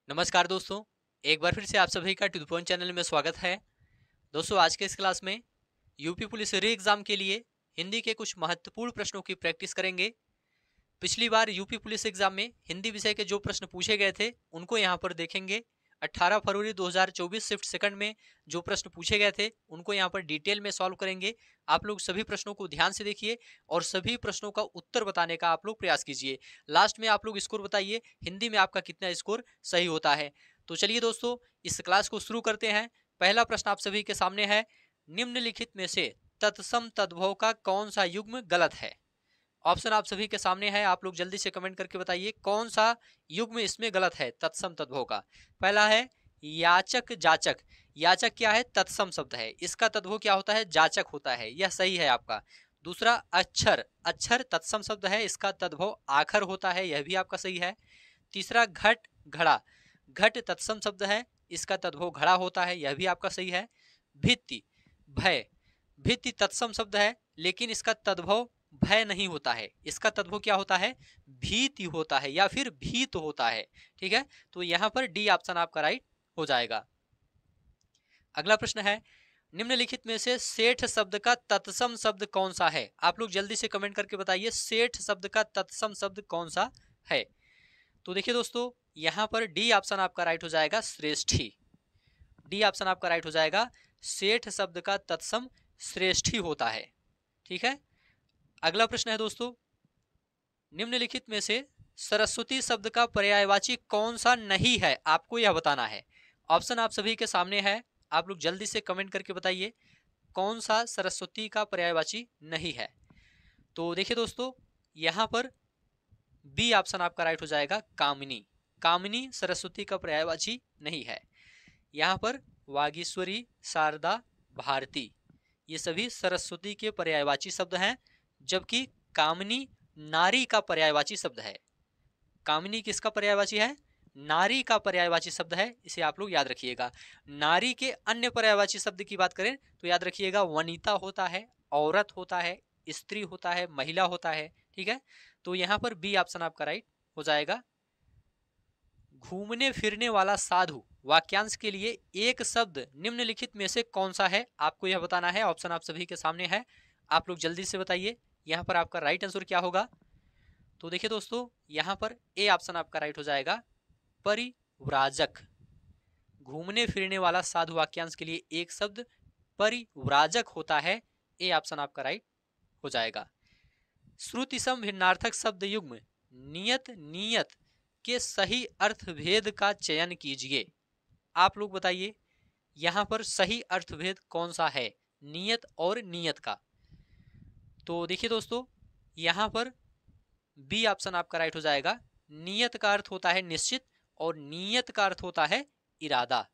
नमस्कार दोस्तों। एक बार फिर से आप सभी का टू द पॉइंट चैनल में स्वागत है। दोस्तों, आज के इस क्लास में यूपी पुलिस री एग्जाम के लिए हिंदी के कुछ महत्वपूर्ण प्रश्नों की प्रैक्टिस करेंगे। पिछली बार यूपी पुलिस एग्जाम में हिंदी विषय के जो प्रश्न पूछे गए थे उनको यहाँ पर देखेंगे। 18 फरवरी 2024 शिफ्ट सेकंड में जो प्रश्न पूछे गए थे उनको यहाँ पर डिटेल में सॉल्व करेंगे। आप लोग सभी प्रश्नों को ध्यान से देखिए और सभी प्रश्नों का उत्तर बताने का आप लोग प्रयास कीजिए। लास्ट में आप लोग स्कोर बताइए हिंदी में आपका कितना स्कोर सही होता है। तो चलिए दोस्तों, इस क्लास को शुरू करते हैं। पहला प्रश्न आप सभी के सामने है, निम्नलिखित में से तत्सम तद्भव का कौन सा युग्म गलत है। ऑप्शन आप सभी के सामने है, आप लोग जल्दी से कमेंट करके बताइए कौन सा युग्म इसमें गलत है तत्सम तद्भव का। पहला है याचक जाचक। याचक क्या है? तत्सम शब्द है। इसका तद्भव क्या होता है? जाचक होता है। यह सही है आपका। दूसरा अक्षर। अक्षर तत्सम शब्द है, इसका तद्भव आखर होता है। यह भी आपका सही है। तीसरा घट घड़ा। घट तत्सम शब्द है, इसका तद्भव घड़ा होता है। यह भी आपका सही है। भित्ति भय। भित्ति तत्सम शब्द है लेकिन इसका तद्भव भय नहीं होता है। इसका तद्भव क्या होता है? भीति होता है या फिर भीत होता है। ठीक है, तो यहां पर डी ऑप्शन आपका राइट हो जाएगा। अगला प्रश्न है, निम्नलिखित में से सेठ शब्द का तत्सम शब्द कौन सा है। आप लोग जल्दी से कमेंट करके बताइए सेठ शब्द का तत्सम शब्द कौन सा है। तो देखिए दोस्तों, यहां पर डी ऑप्शन आपका राइट हो जाएगा, श्रेष्ठी। डी ऑप्शन आपका राइट हो जाएगा। सेठ शब्द का तत्सम श्रेष्ठी होता है। ठीक है। अगला प्रश्न है दोस्तों, निम्नलिखित में से सरस्वती शब्द का पर्यायवाची कौन सा नहीं है, आपको यह बताना है। ऑप्शन आप सभी के सामने है, आप लोग जल्दी से कमेंट करके बताइए कौन सा सरस्वती का पर्यायवाची नहीं है। तो देखिए दोस्तों, यहां पर बी ऑप्शन आपका राइट हो जाएगा, कामिनी। कामिनी सरस्वती का पर्यायवाची नहीं है। यहां पर वागीश्वरी, शारदा, भारती ये सभी सरस्वती के पर्यायवाची शब्द हैं, जबकि कामिनी नारी का पर्यायवाची शब्द है। कामिनी किसका पर्यायवाची है? नारी का पर्यायवाची शब्द है, इसे आप लोग याद रखिएगा। नारी के अन्य पर्यायवाची शब्द की बात करें तो याद रखिएगा वनिता होता है, औरत होता है, स्त्री होता है, महिला होता है। ठीक है, तो यहां पर बी ऑप्शन आपका राइट हो जाएगा। घूमने फिरने वाला साधु वाक्यांश के लिए एक शब्द निम्नलिखित में से कौन सा है, आपको यह बताना है। ऑप्शन आप सभी के सामने है, आप लोग जल्दी से बताइए यहां पर आपका राइट आंसर क्या होगा। तो देखिए दोस्तों, यहां पर ए ऑप्शन आपका राइट हो जाएगा, परिव्राजक। घूमने फिरने वाला साधु वाक्यांश के लिए एक शब्द परिव्राजक होता है। ए ऑप्शन आपका राइट हो जाएगा। श्रुतिसम भिन्नार्थक शब्द युग्म नियत नियत के सही अर्थभेद का चयन कीजिए। आप लोग बताइए यहां पर सही अर्थभेद कौन सा है नियत और नियत का। तो देखिए दोस्तों, यहां पर बी ऑप्शन आपका राइट हो जाएगा। नियत का अर्थ होता है निश्चित और नियत का अर्थ होता है इरादा।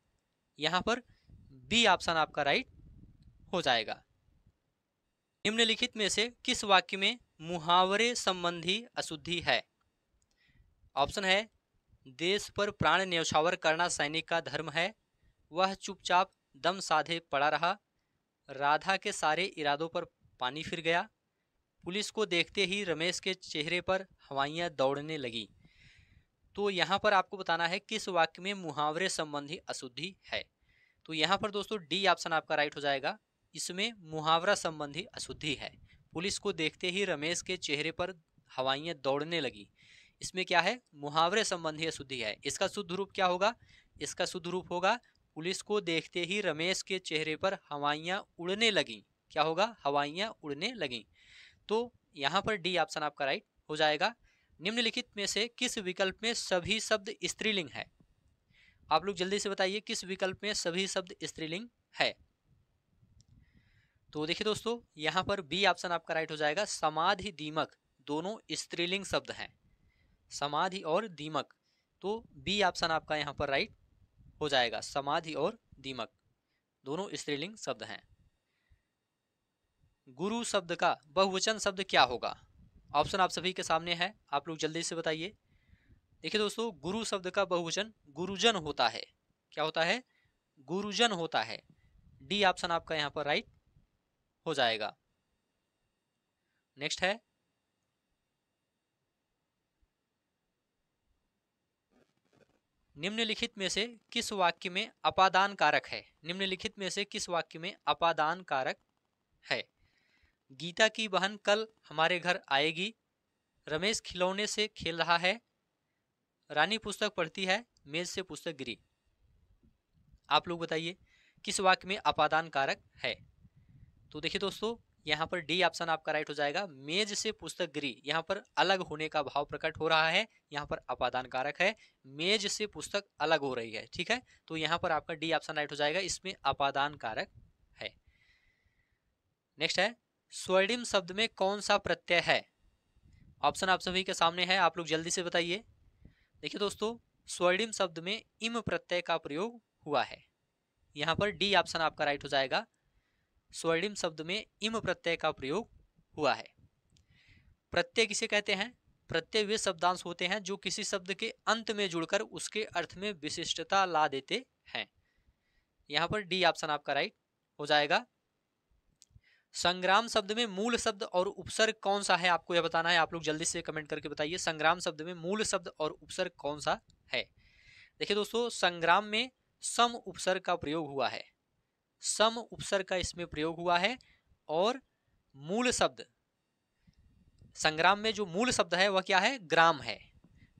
यहां पर बी ऑप्शन आपका राइट हो जाएगा। निम्नलिखित में से किस वाक्य में मुहावरे संबंधी अशुद्धि है। ऑप्शन है, देश पर प्राण न्यौछावर करना सैनिक का धर्म है, वह चुपचाप दम साधे पड़ा रहा, राधा के सारे इरादों पर पानी फिर गया, पुलिस को देखते ही रमेश के चेहरे पर हवाइयां दौड़ने लगी। तो यहाँ पर आपको बताना है किस वाक्य में मुहावरे संबंधी अशुद्धि है। तो यहाँ पर दोस्तों डी ऑप्शन आपका राइट हो जाएगा, इसमें मुहावरा संबंधी अशुद्धि है। पुलिस को देखते ही रमेश के चेहरे पर हवाइयां दौड़ने लगी, इसमें क्या है? मुहावरे संबंधी अशुद्धि है। इसका शुद्ध रूप क्या होगा? इसका शुद्ध रूप होगा, पुलिस को देखते ही रमेश के चेहरे पर हवाइयां उड़ने लगी। क्या होगा? हवाइयां उड़ने लगी। तो यहाँ पर डी ऑप्शन आपका राइट हो जाएगा। निम्नलिखित में से किस विकल्प में सभी शब्द स्त्रीलिंग है? आप लोग जल्दी से बताइए किस विकल्प में सभी शब्द स्त्रीलिंग है। तो देखिए दोस्तों, यहाँ पर बी ऑप्शन आपका राइट हो जाएगा, समाधि दीमक दोनों स्त्रीलिंग शब्द हैं। समाधि और दीमक, तो बी ऑप्शन आपका यहाँ पर राइट हो जाएगा। समाधि और दीमक दोनों स्त्रीलिंग शब्द हैं। गुरु शब्द का बहुवचन शब्द क्या होगा? ऑप्शन आप सभी के सामने है, आप लोग जल्दी से बताइए। देखिए दोस्तों, गुरु शब्द का बहुवचन गुरुजन होता है। क्या होता है? गुरुजन होता है। डी ऑप्शन आपका यहाँ पर राइट हो जाएगा। नेक्स्ट है, निम्नलिखित में से किस वाक्य में अपादान कारक है? निम्नलिखित में से किस वाक्य में अपादान कारक है? गीता की बहन कल हमारे घर आएगी। रमेश खिलौने से खेल रहा है। रानी पुस्तक पढ़ती है। मेज से पुस्तक गिरी। आप लोग बताइए किस वाक्य में अपादान कारक है? तो देखिए दोस्तों, यहाँ पर डी ऑप्शन आपका राइट हो जाएगा। मेज से पुस्तक गिरी, यहाँ पर अलग होने का भाव प्रकट हो रहा है, यहाँ पर अपादान कारक है। मेज से पुस्तक अलग हो रही है, ठीक है, तो यहाँ पर आपका डी ऑप्शन राइट हो जाएगा, इसमें अपादान कारक है। नेक्स्ट है, स्वर्णिम शब्द में कौन सा प्रत्यय है? ऑप्शन आप सभी के सामने है, आप लोग जल्दी से बताइए। देखिए दोस्तों, स्वर्णिम शब्द में इम प्रत्यय का प्रयोग हुआ है, यहाँ पर डी ऑप्शन आपका राइट हो जाएगा। स्वर्णिम शब्द में इम प्रत्यय का प्रयोग हुआ है। प्रत्यय किसे कहते हैं? प्रत्यय वे शब्दांश होते हैं जो किसी शब्द के अंत में जुड़कर उसके अर्थ में विशिष्टता ला देते हैं। यहाँ पर डी ऑप्शन आपका राइट हो जाएगा। संग्राम शब्द में मूल शब्द और उपसर्ग कौन सा है, आपको यह बताना है। आप लोग जल्दी से कमेंट करके बताइए, संग्राम शब्द में मूल शब्द और उपसर्ग कौन सा है? देखिए दोस्तों, संग्राम में सम उपसर्ग का प्रयोग हुआ है, सम उपसर्ग का इसमें प्रयोग हुआ है। और मूल शब्द, संग्राम में जो मूल शब्द है वह क्या है? ग्राम है,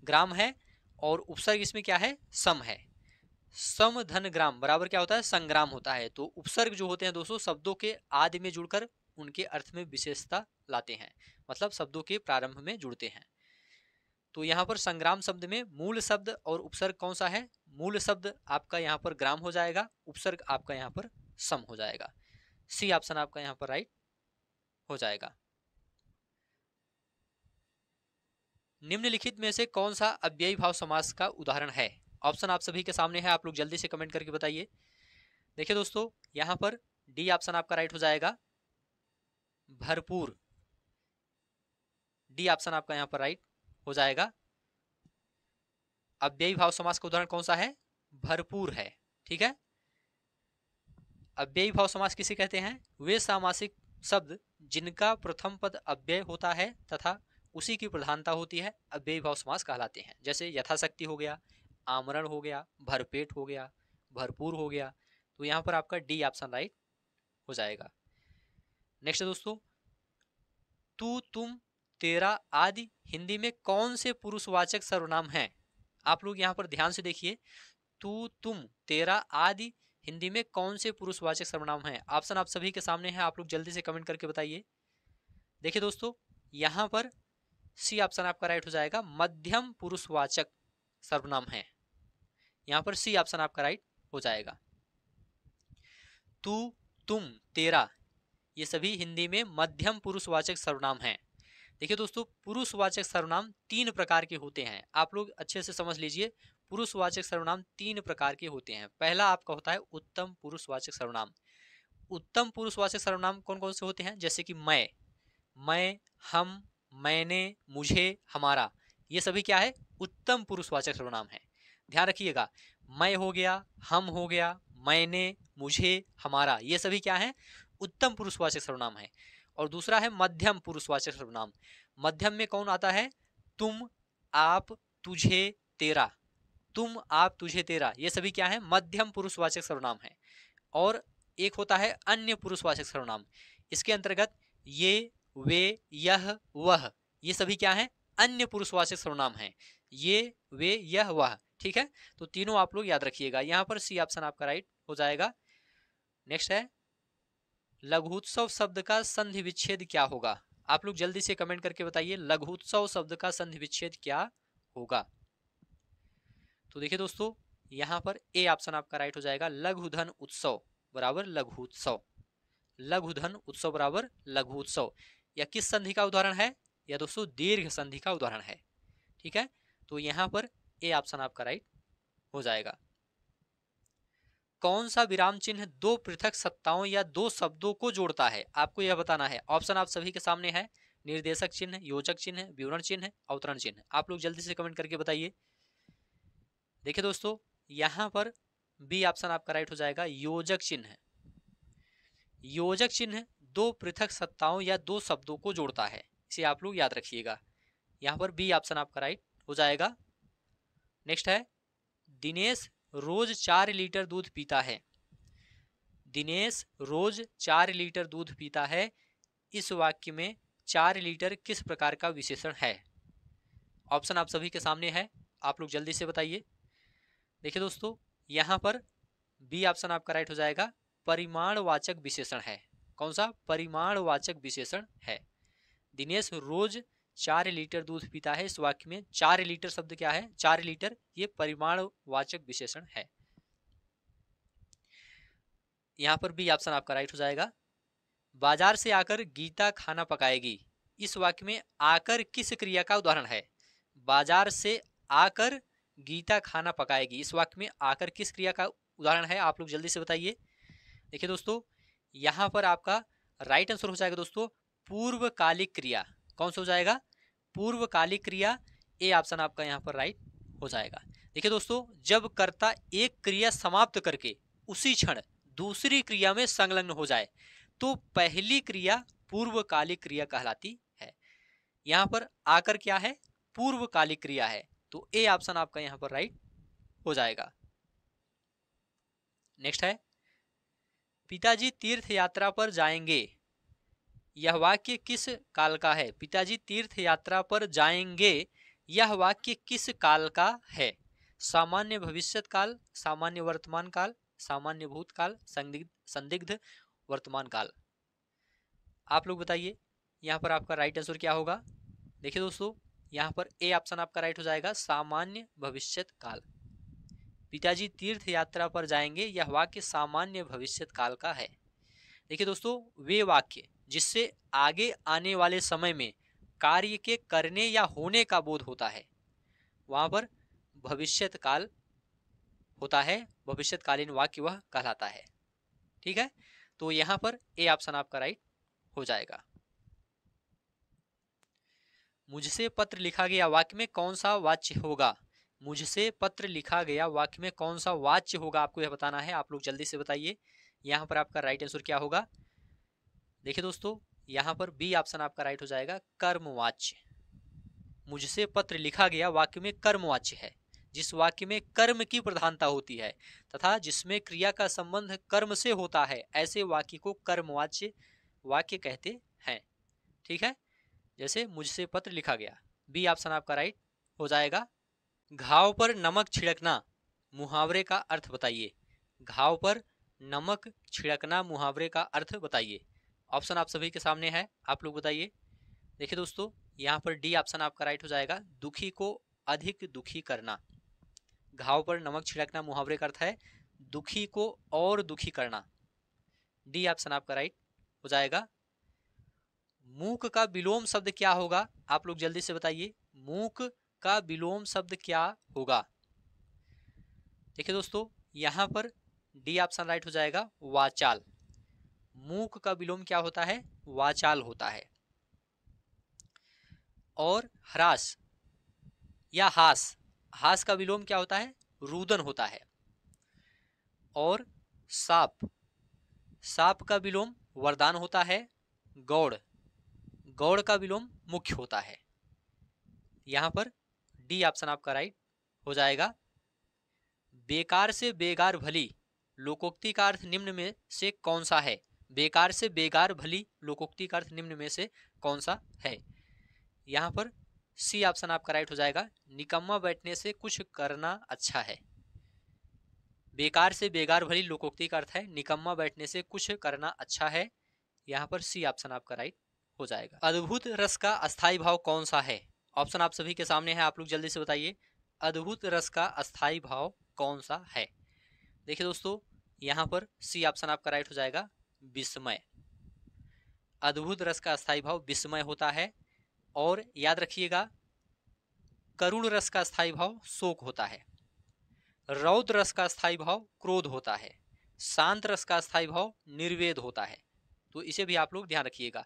ग्राम है। और उपसर्ग इसमें क्या है? सम है। सम धन ग्राम बराबर क्या होता है? संग्राम होता है। तो उपसर्ग जो होते हैं दोस्तों, शब्दों के आदि में जुड़कर उनके अर्थ में विशेषता लाते हैं, मतलब शब्दों के प्रारंभ में जुड़ते हैं। तो यहाँ पर संग्राम शब्द में मूल शब्द और उपसर्ग कौन सा है? मूल शब्द आपका यहाँ पर ग्राम हो जाएगा, उपसर्ग आपका यहाँ पर सम हो जाएगा। सी ऑप्शन आपका यहाँ पर राइट हो जाएगा। निम्नलिखित में से कौन सा अव्ययी भाव समास का उदाहरण है? ऑप्शन आप सभी के सामने है, आप लोग जल्दी से कमेंट करके बताइए। देखिए दोस्तों, यहाँ पर डी ऑप्शन आपका राइट हो जाएगा, भरपूर। डी ऑप्शन आपका यहाँ पर राइट हो जाएगा। अव्ययी भाव समास का उदाहरण कौन सा है? भरपूर है, ठीक है। अव्ययी भाव समास किसे कहते हैं? वे सामासिक शब्द जिनका प्रथम पद अव्यय होता है तथा उसी की प्रधानता होती है, अव्ययी भाव समास कहलाते हैं। जैसे यथाशक्ति हो गया, आमरण हो गया, भरपेट हो गया, भरपूर हो गया। तो यहाँ पर आपका डी ऑप्शन राइट हो जाएगा। नेक्स्ट दोस्तों, तू, तुम, तेरा आदि हिंदी में कौन से पुरुषवाचक सर्वनाम हैं? आप लोग यहाँ पर ध्यान से देखिए, तू, तुम, तेरा आदि हिंदी में कौन से पुरुषवाचक सर्वनाम हैं? ऑप्शन आप सभी के सामने है, आप लोग जल्दी से कमेंट करके बताइए। देखिए दोस्तों, यहाँ पर सी ऑप्शन आपका राइट हो जाएगा, मध्यम पुरुषवाचक सर्वनाम है। यहाँ पर सी ऑप्शन आपका राइट हो जाएगा। तू, तुम, तेरा, ये सभी हिंदी में मध्यम पुरुषवाचक सर्वनाम हैं। देखिए दोस्तों, पुरुषवाचक सर्वनाम 3 प्रकार के होते हैं, आप लोग अच्छे से समझ लीजिए। पुरुषवाचक सर्वनाम 3 प्रकार के होते हैं। पहला आपका होता है उत्तम पुरुषवाचक सर्वनाम। उत्तम पुरुषवाचक सर्वनाम कौन कौन से होते हैं? जैसे कि मैं, हम, मैंने, मुझे, हमारा, ये सभी क्या है? उत्तम पुरुषवाचक सर्वनाम है। ध्यान रखिएगा, मैं हो गया, हम हो गया, मैंने, मुझे, हमारा, ये सभी क्या है? उत्तम पुरुषवाचक सर्वनाम है। और दूसरा है मध्यम पुरुषवाचक सर्वनाम। मध्यम में कौन आता है? तुम, आप, तुझे, तेरा। तुम, आप, तुझे, तेरा, ये सभी क्या है? मध्यम पुरुषवाचक सर्वनाम है। और एक होता है अन्य पुरुषवाचक सर्वनाम। इसके अंतर्गत ये, वे, यह, वह, ये सभी क्या है? अन्य पुरुषवाचक सर्वनाम है। ये, वे, यह, वह, ठीक है। तो तीनों आप लोग याद रखिएगा। यहाँ पर सी ऑप्शन आपका राइट हो जाएगा। नेक्स्ट है, लघुत्सव शब्द का संधि विच्छेद क्या होगा? आप लोग जल्दी से कमेंट करके बताइए, लघुत्सव शब्द का संधि विच्छेद क्या होगा? तो देखिए दोस्तों, यहाँ पर ए ऑप्शन आपका राइट हो जाएगा, लघुधन उत्सव बराबर लघुत्सव। लघुधन उत्सव बराबर लघुत्सव। यह किस संधि का उदाहरण है? यह दोस्तों दीर्घ संधि का उदाहरण है, ठीक है। तो यहाँ पर ए ऑप्शन आपका राइट हो जाएगा। कौन सा विराम चिन्ह 2 पृथक सत्ताओं या 2 शब्दों को जोड़ता है? आपको यह बताना है। ऑप्शन आप सभी के सामने है, निर्देशक चिन्ह, योजक चिन्ह, विवरण चिन्ह, अवतरण चिन्ह। आप लोग जल्दी से कमेंट करके बताइए। देखिए दोस्तों, यहाँ पर बी ऑप्शन आपका राइट हो जाएगा, योजक चिन्ह। योजक चिन्ह 2 पृथक सत्ताओं या 2 शब्दों को जोड़ता है, इसे आप लोग याद रखिएगा। यहाँ पर बी ऑप्शन आपका राइट हो जाएगा। नेक्स्ट है, दिनेश रोज 4 लीटर दूध पीता है। दिनेश रोज 4 लीटर दूध पीता है। इस वाक्य में 4 लीटर किस प्रकार का विशेषण है? ऑप्शन आप सभी के सामने है, आप लोग जल्दी से बताइए। देखिए दोस्तों, यहां पर बी ऑप्शन आपका राइट हो जाएगा, परिमाणवाचक विशेषण है। कौन सा? परिमाणवाचक विशेषण है। दिनेश रोज 4 लीटर दूध पीता है, इस वाक्य में 4 लीटर शब्द क्या है? 4 लीटर, ये परिमाणवाचक विशेषण है। यहां पर बी ऑप्शन आपका राइट हो जाएगा। बाजार से आकर गीता खाना पकाएगी, इस वाक्य में आकर किस क्रिया का उदाहरण है? बाजार से आकर गीता खाना पकाएगी, इस वाक्य में आकर किस क्रिया का उदाहरण है? आप लोग जल्दी से बताइए। देखिए दोस्तों, यहां पर आपका राइट आंसर हो जाएगा दोस्तों पूर्वकालिक क्रिया। कौन सा हो जाएगा? पूर्वकालिक क्रिया। ए ऑप्शन आपका यहां पर राइट हो जाएगा। देखिए दोस्तों, जब कर्ता एक क्रिया समाप्त करके उसी क्षण दूसरी क्रिया में संलग्न हो जाए तो पहली क्रिया पूर्वकालिक क्रिया कहलाती है। यहां पर आकर क्या है? पूर्वकालिक क्रिया है, तो ए ऑप्शन आपका यहां पर राइट हो जाएगा। नेक्स्ट है, पिताजी तीर्थ यात्रा पर जाएंगे, यह वाक्य किस काल का है? पिताजी तीर्थ यात्रा पर जाएंगे, यह वाक्य किस काल का है? सामान्य भविष्यत काल, सामान्य वर्तमान काल, सामान्य भूतकाल, संदिग्ध वर्तमान काल। आप लोग बताइए, यहां पर आपका राइट आंसर क्या होगा? देखिए दोस्तों, यहां पर ए ऑप्शन आपका राइट हो जाएगा, सामान्य भविष्यत काल। पिताजी तीर्थ यात्रा पर जाएंगे, यह वाक्य सामान्य भविष्यत काल का है। देखिए दोस्तों, वे वाक्य जिससे आगे आने वाले समय में कार्य के करने या होने का बोध होता है, वहां पर भविष्यत काल होता है, भविष्यतकालीन वाक्य वह कहलाता है। ठीक है, तो यहां पर ए ऑप्शन आपका राइट हो जाएगा। मुझसे पत्र लिखा गया वाक्य में कौन सा वाच्य होगा? मुझसे पत्र लिखा गया वाक्य में कौन सा वाच्य होगा, आपको यह बताना है। आप लोग जल्दी से बताइए, यहां पर आपका राइट आंसर क्या होगा? देखिए दोस्तों, यहां पर बी ऑप्शन आपका राइट हो जाएगा, कर्मवाच्य। मुझसे पत्र लिखा गया वाक्य में कर्मवाच्य है। जिस वाक्य में कर्म की प्रधानता होती है तथा जिसमें क्रिया का संबंध कर्म से होता है, ऐसे वाक्य को कर्मवाच्य वाक्य कहते हैं। ठीक है, जैसे मुझसे पत्र लिखा गया, बी ऑप्शन आपका राइट हो जाएगा। घाव पर नमक छिड़कना मुहावरे का अर्थ बताइए। घाव पर नमक छिड़कना मुहावरे का अर्थ बताइए। ऑप्शन आप सभी के सामने है, आप लोग बताइए। देखिए दोस्तों, यहाँ पर डी ऑप्शन आपका राइट हो जाएगा, दुखी को अधिक दुखी करना। घाव पर नमक छिड़कना मुहावरे का अर्थ है दुखी को और दुखी करना। डी ऑप्शन आपका राइट हो जाएगा। मूक का विलोम शब्द क्या होगा? आप लोग जल्दी से बताइए, मूक का विलोम शब्द क्या होगा? देखिए दोस्तों, यहां पर डी ऑप्शन राइट हो जाएगा, वाचाल। मूक का विलोम क्या होता है? वाचाल होता है। और ह्रास या हास, हास का विलोम क्या होता है? रुदन होता है। और साप, साप का विलोम वरदान होता है। गौड़, गौड़ का विलोम मुख्य होता है। यहां पर डी ऑप्शन आपका राइट हो जाएगा। बेकार से बेगार भली लोकोक्ति का अर्थ निम्न में से कौन सा है? बेकार से बेगार भली लोकोक्ति का अर्थ निम्न में से कौन सा है? यहां पर सी ऑप्शन आपका राइट हो जाएगा, निकम्मा बैठने से कुछ करना अच्छा है। बेकार से बेगार भली लोकोक्ति का अर्थ है निकम्मा बैठने से कुछ करना अच्छा है। यहां पर सी ऑप्शन आपका राइट हो जाएगा। अद्भुत रस का अस्थाई भाव कौन सा है? ऑप्शन आप सभी के सामने है, आप लोग जल्दी से बताइए, अद्भुत रस का अस्थाई भाव कौन सा है? देखिए दोस्तों, यहां पर सी ऑप्शन आपका राइट हो जाएगा, विस्मय। अद्भुत रस का अस्थाई भाव विस्मय होता है। और याद रखिएगा, करुण रस का स्थायी भाव शोक होता है। रौद्र रस का स्थायी भाव क्रोध होता है। शांत रस का स्थायी भाव निर्वेद होता है। तो इसे भी आप लोग ध्यान रखिएगा।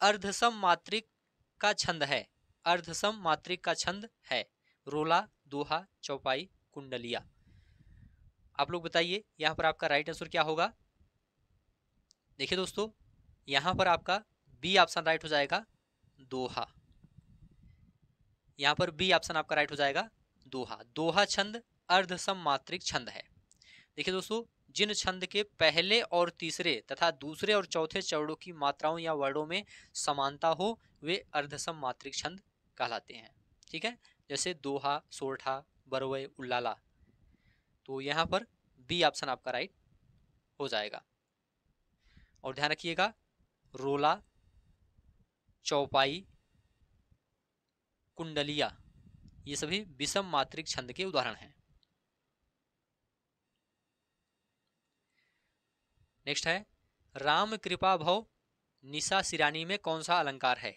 अर्धसम मात्रिक का छंद है, अर्धसम मात्रिक का छंद है रोला, दोहा, चौपाई, कुंडलिया। आप लोग बताइए, यहां पर आपका राइट आंसर क्या होगा? देखिए दोस्तों, यहां पर आपका बी ऑप्शन राइट हो जाएगा, दोहा। यहां पर बी ऑप्शन आपका राइट हो जाएगा, दोहा। दोहा छंद अर्धसम मात्रिक छंद है। देखिए दोस्तों, जिन छंद के पहले और तीसरे तथा दूसरे और चौथे चरणों की मात्राओं या वर्णों में समानता हो वे अर्धसम मात्रिक छंद कहलाते हैं। ठीक है, जैसे दोहा, सोरठा, बरवय, उल्लाला। तो यहाँ पर बी ऑप्शन आपका राइट हो जाएगा। और ध्यान रखिएगा, रोला, चौपाई, कुंडलिया ये सभी विषम मात्रिक छंद के उदाहरण हैं। नेक्स्ट है, राम कृपा भव निशा सिरानी में कौन सा अलंकार है?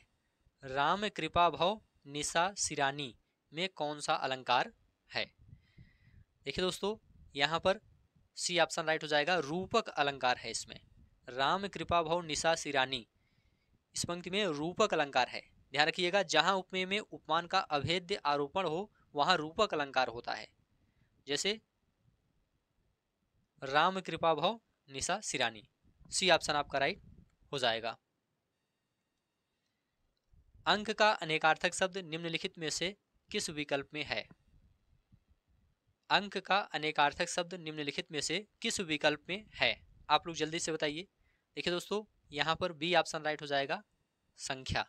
राम कृपा भव निशा सिरानी में कौन सा अलंकार है? देखिए दोस्तों, यहाँ पर सी ऑप्शन राइट हो जाएगा, रूपक अलंकार है इसमें। राम कृपा भव निशा सिरानी, इस पंक्ति में रूपक अलंकार है। ध्यान रखिएगा, जहां उपमेय में उपमान का अभेद्य आरोपण हो वहां रूपक अलंकार होता है। जैसे राम कृपा भव निशा सिरानी, सी ऑप्शन आपका राइट हो जाएगा। अंक का अनेकार्थक शब्द निम्नलिखित में से किस विकल्प में है? अंक का अनेकार्थक शब्द निम्नलिखित में से किस विकल्प में है? आप लोग जल्दी से बताइए। देखिए दोस्तों, यहां पर बी ऑप्शन राइट हो जाएगा, संख्या।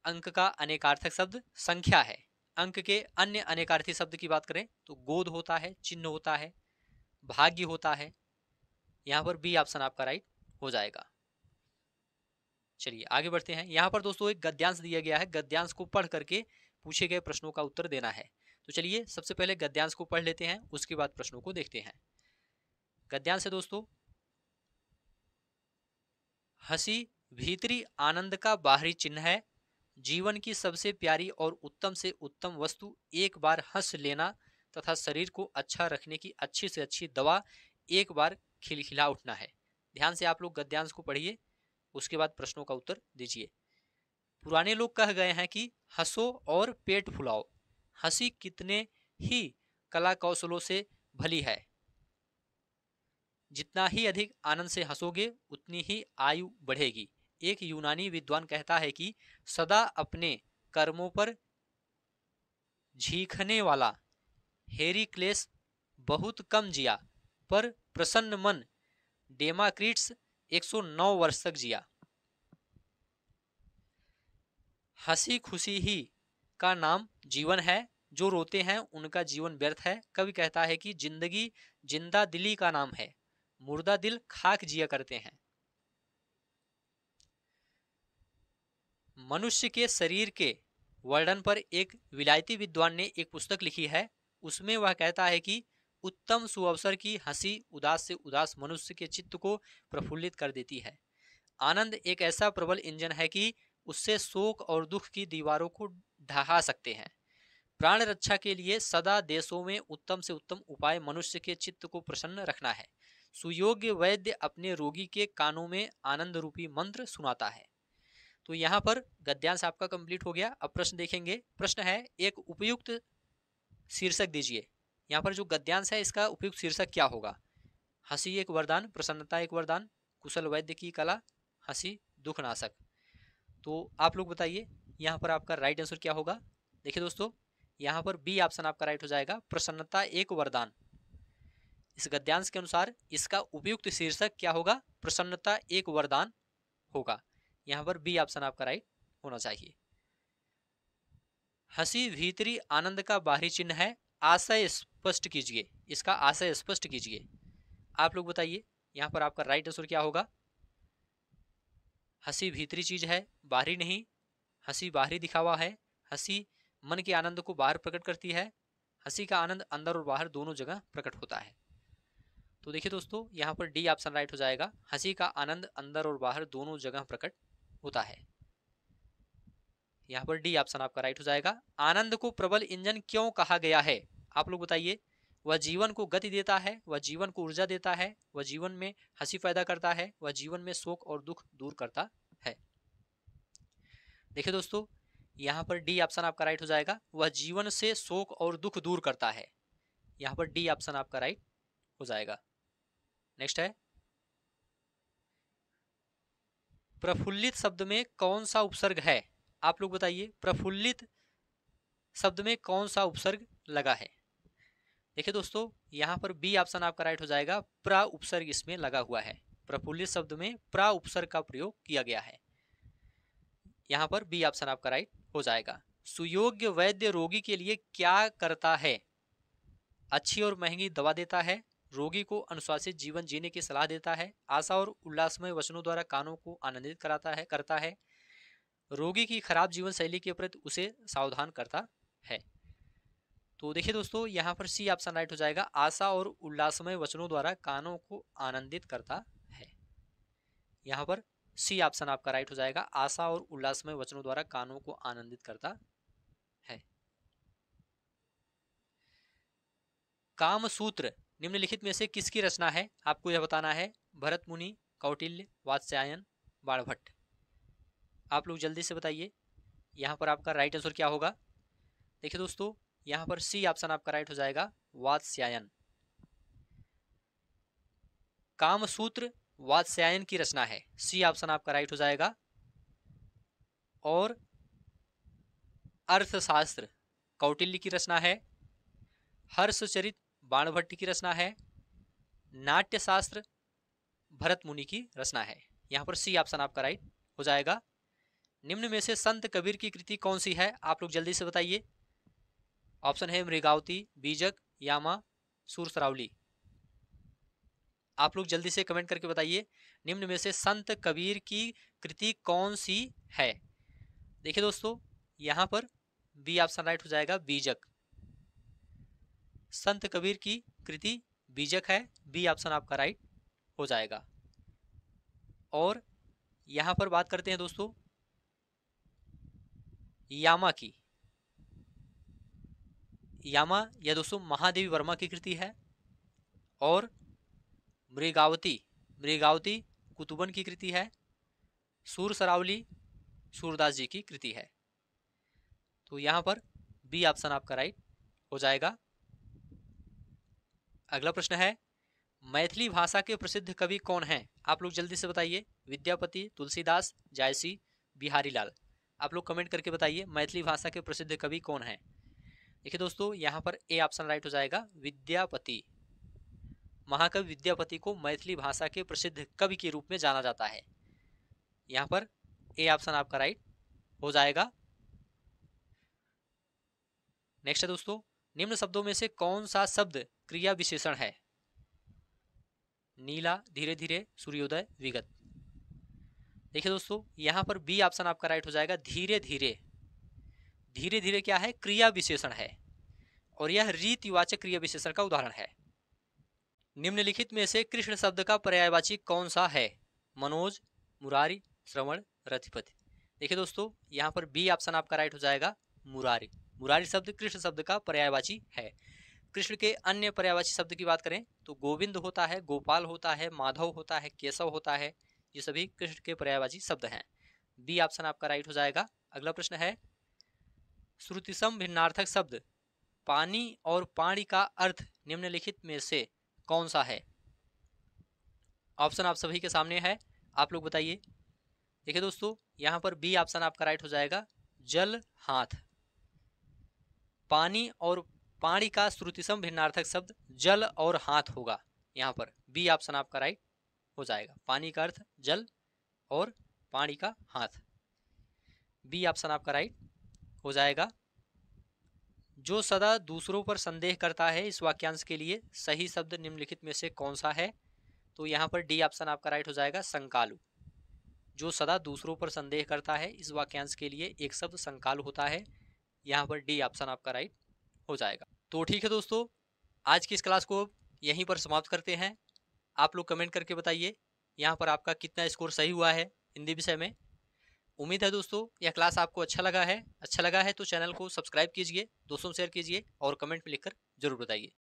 अंक का अनेकार्थक शब्द संख्या है। अंक के अन्य अनेकार्थी शब्द की बात करें तो गोद होता है, चिन्ह होता है, भाग्य होता है। यहां पर बी ऑप्शन आपका राइट हो जाएगा। चलिए आगे बढ़ते हैं। यहां पर दोस्तों एक गद्यांश दिया गया है, गद्यांश को पढ़ करके पूछे गए प्रश्नों का उत्तर देना है। तो चलिए सबसे पहले गद्यांश को पढ़ लेते हैं, उसके बाद प्रश्नों को देखते हैं। गद्यांश है दोस्तों, हंसी भीतरी आनंद का बाहरी चिन्ह है। जीवन की सबसे प्यारी और उत्तम से उत्तम वस्तु एक बार हंस लेना तथा शरीर को अच्छा रखने की अच्छी से अच्छी दवा एक बार खिलखिला उठना है। ध्यान से आप लोग गद्यांश को पढ़िए, उसके बाद प्रश्नों का उत्तर दीजिए। पुराने लोग कह गए हैं कि हंसो और पेट फुलाओ। हंसी कितने ही कला कौशलों से भली है। जितना ही अधिक आनंद से हंसोगे उतनी ही आयु बढ़ेगी। एक यूनानी विद्वान कहता है कि सदा अपने कर्मों पर झींकने वाला हेरीक्लेस बहुत कम जिया, पर प्रसन्न मन डेमाक्रिट्स 109 वर्ष तक जिया। हंसी खुशी ही का नाम जीवन है, जो रोते हैं उनका जीवन व्यर्थ है। कवि कहता है कि जिंदगी जिंदा दिली का नाम है, मुर्दा दिल खाक जिया करते हैं। मनुष्य के शरीर के वर्णन पर एक विलायती विद्वान ने एक पुस्तक लिखी है। उसमें वह कहता है कि उत्तम सुअवसर की हंसी उदास से उदास मनुष्य के चित्त को प्रफुल्लित कर देती है। आनंद एक ऐसा प्रबल इंजन है कि उससे शोक और दुख की दीवारों को ढहा सकते हैं। प्राण रक्षा के लिए सदा देशों में उत्तम से उत्तम उपाय मनुष्य के चित्त को प्रसन्न रखना है। सुयोग्य वैद्य अपने रोगी के कानों में आनंद रूपी मंत्र सुनाता है। तो यहाँ पर गद्यांश आपका कंप्लीट हो गया। अब प्रश्न देखेंगे। प्रश्न है, एक उपयुक्त शीर्षक दीजिए। यहाँ पर जो गद्यांश है इसका उपयुक्त शीर्षक क्या होगा? हंसी एक वरदान, प्रसन्नता एक वरदान, कुशल वैद्य की कला, हंसी दुख नाशक। तो आप लोग बताइए यहाँ पर आपका राइट आंसर क्या होगा? देखिए दोस्तों, यहाँ पर बी ऑप्शन आपका राइट हो जाएगा, प्रसन्नता एक वरदान। इस गद्यांश के अनुसार इसका उपयुक्त शीर्षक क्या होगा? प्रसन्नता एक वरदान होगा। यहाँ पर बी ऑप्शन आपका राइट होना चाहिए। हंसी भीतरी आनंद का बाहरी चिन्ह है, आशय स्पष्ट कीजिए। इसका आशय स्पष्ट कीजिए। आप लोग बताइए यहाँ पर आपका राइट आंसर क्या होगा? हंसी भीतरी चीज है, बाहरी नहीं। हंसी बाहरी दिखावा है। हंसी मन के आनंद को बाहर प्रकट करती है। हंसी का आनंद अंदर और बाहर दोनों जगह प्रकट होता है। तो देखिए दोस्तों, यहाँ पर डी ऑप्शन राइट हो जाएगा, हंसी का आनंद अंदर और बाहर दोनों जगह प्रकट होता है। यहाँ पर डी ऑप्शन आपका राइट हो जाएगा। आनंद को प्रबल इंजन क्यों कहा गया है? आप लोग बताइए। वह जीवन को गति देता है, वह जीवन को ऊर्जा देता है, वह जीवन में हंसी पैदा करता है, वह जीवन में शोक और दुख दूर करता है। देखिए दोस्तों, यहाँ पर डी ऑप्शन आपका राइट हो जाएगा, वह जीवन से शोक और दुख दूर करता है। यहाँ पर डी ऑप्शन आपका राइट हो जाएगा। नेक्स्ट है, प्रफुल्लित शब्द में कौन सा उपसर्ग है? आप लोग बताइए, प्रफुल्लित शब्द में कौन सा उपसर्ग लगा है। देखिए दोस्तों, यहाँ पर बी ऑप्शन आपका राइट हो जाएगा, प्र उपसर्ग इसमें लगा हुआ है। प्रफुल्लित शब्द में प्र उपसर्ग का प्रयोग किया गया है। यहाँ पर बी ऑप्शन आपका राइट हो जाएगा। सुयोग्य वैद्य रोगी के लिए क्या करता है? अच्छी और महंगी दवा देता है, रोगी को अनुशासित जीवन जीने की सलाह देता है, आशा और उल्लासमय वचनों द्वारा कानों को आनंदित करता है, रोगी की खराब जीवन शैली के प्रति उसे सावधान करता है। तो देखिए दोस्तों, यहाँ पर सी ऑप्शन राइट हो जाएगा, आशा और उल्लासमय वचनों द्वारा कानों को आनंदित करता है। यहाँ पर सी ऑप्शन आपका राइट हो जाएगा, आशा और उल्लासमय वचनों द्वारा कानों को आनंदित करता है। कामसूत्र निम्नलिखित में से किसकी रचना है? आपको यह बताना है। भरत मुनि, कौटिल्य, वात्स्यायन, बाणभट्ट। आप लोग जल्दी से बताइए, यहाँ पर आपका राइट आंसर क्या होगा? देखिए दोस्तों, यहाँ पर सी ऑप्शन आपका राइट हो जाएगा, वात्स्यायन। कामसूत्र वात्स्यायन की रचना है, सी ऑप्शन आपका राइट हो जाएगा। और अर्थशास्त्र कौटिल्य की रचना है। हर्षचरित बाणभट्ट की रचना है। नाट्यशास्त्र भरत मुनि की रचना है। यहाँ पर सी ऑप्शन आपका राइट हो जाएगा। निम्न में से संत कबीर की कृति कौन सी है? आप लोग जल्दी से बताइए। ऑप्शन है मृगावती, बीजक, यामा, सुरसरावली। आप लोग जल्दी से कमेंट करके बताइए, निम्न में से संत कबीर की कृति कौन सी है? देखिए दोस्तों, यहाँ पर बी ऑप्शन राइट हो जाएगा, बीजक। संत कबीर की कृति बीजक है, बी ऑप्शन आपका राइट हो जाएगा। और यहां पर बात करते हैं दोस्तों यामा की। यामा यह दोस्तों महादेवी वर्मा की कृति है। और मृगावती, मृगावती कुतुबन की कृति है। सुरसरावली सूरदास जी की कृति है। तो यहां पर बी ऑप्शन आपका राइट हो जाएगा। अगला प्रश्न है, मैथिली भाषा के प्रसिद्ध कवि कौन हैं? आप लोग जल्दी से बताइए। विद्यापति, तुलसीदास, जायसी, बिहारी लाल। आप लोग कमेंट करके बताइए, मैथिली भाषा के प्रसिद्ध कवि कौन हैं? देखिए दोस्तों, यहाँ पर ए ऑप्शन राइट हो जाएगा, विद्यापति। महाकवि विद्यापति को मैथिली भाषा के प्रसिद्ध कवि के रूप में जाना जाता है। यहाँ पर ए ऑप्शन आपका राइट हो जाएगा। नेक्स्ट है दोस्तों, निम्न शब्दों में से कौन सा शब्द क्रिया विशेषण है? नीला, धीरे धीरे, सूर्योदय, विगत। देखिए दोस्तों, यहां पर बी ऑप्शन आपका राइट हो जाएगा, धीरे धीरे। धीरे धीरे क्या है? क्रिया विशेषण है, और यह रीतिवाचक क्रिया विशेषण का उदाहरण है। निम्नलिखित में से कृष्ण शब्द का पर्यायवाची कौन सा है? मनोज, मुरारी, श्रवण, रथिपति। देखिए दोस्तों, यहाँ पर बी ऑप्शन आपका राइट हो जाएगा, मुरारी। मुरारी शब्द कृष्ण शब्द का पर्यायवाची है। कृष्ण के अन्य पर्यायवाची शब्द की बात करें तो गोविंद होता है, गोपाल होता है, माधव होता है, केशव होता है। ये सभी कृष्ण के पर्यायवाची शब्द हैं। बी ऑप्शन आपका राइट हो जाएगा। अगला प्रश्न है, श्रुतिसम भिन्नार्थक शब्द पानी और पानी का अर्थ निम्नलिखित में से कौन सा है? ऑप्शन आप सभी के सामने है, आप लोग बताइए। देखिए दोस्तों, यहां पर बी ऑप्शन आपका राइट हो जाएगा, जल हाथ। पानी और पानी का श्रुतिसम भिन्नार्थक शब्द जल और हाथ होगा। यहाँ पर बी ऑप्शन आपका राइट हो जाएगा। पानी का अर्थ जल और पानी का हाथ, बी ऑप्शन आपका राइट हो जाएगा। जो सदा दूसरों पर संदेह करता है, इस वाक्यांश के लिए सही शब्द निम्नलिखित में से कौन सा है? तो यहाँ पर डी ऑप्शन आपका राइट हो जाएगा, संकालु। जो सदा दूसरों पर संदेह करता है, इस वाक्यांश के लिए एक शब्द संकालु होता है। यहाँ पर डी ऑप्शन आपका राइट हो जाएगा। तो ठीक है दोस्तों, आज की इस क्लास को यहीं पर समाप्त करते हैं। आप लोग कमेंट करके बताइए यहाँ पर आपका कितना स्कोर सही हुआ है हिंदी विषय में। उम्मीद है दोस्तों यह क्लास आपको अच्छा लगा है तो चैनल को सब्सक्राइब कीजिए, दोस्तों शेयर कीजिए और कमेंट में लिखकर जरूर बताइए।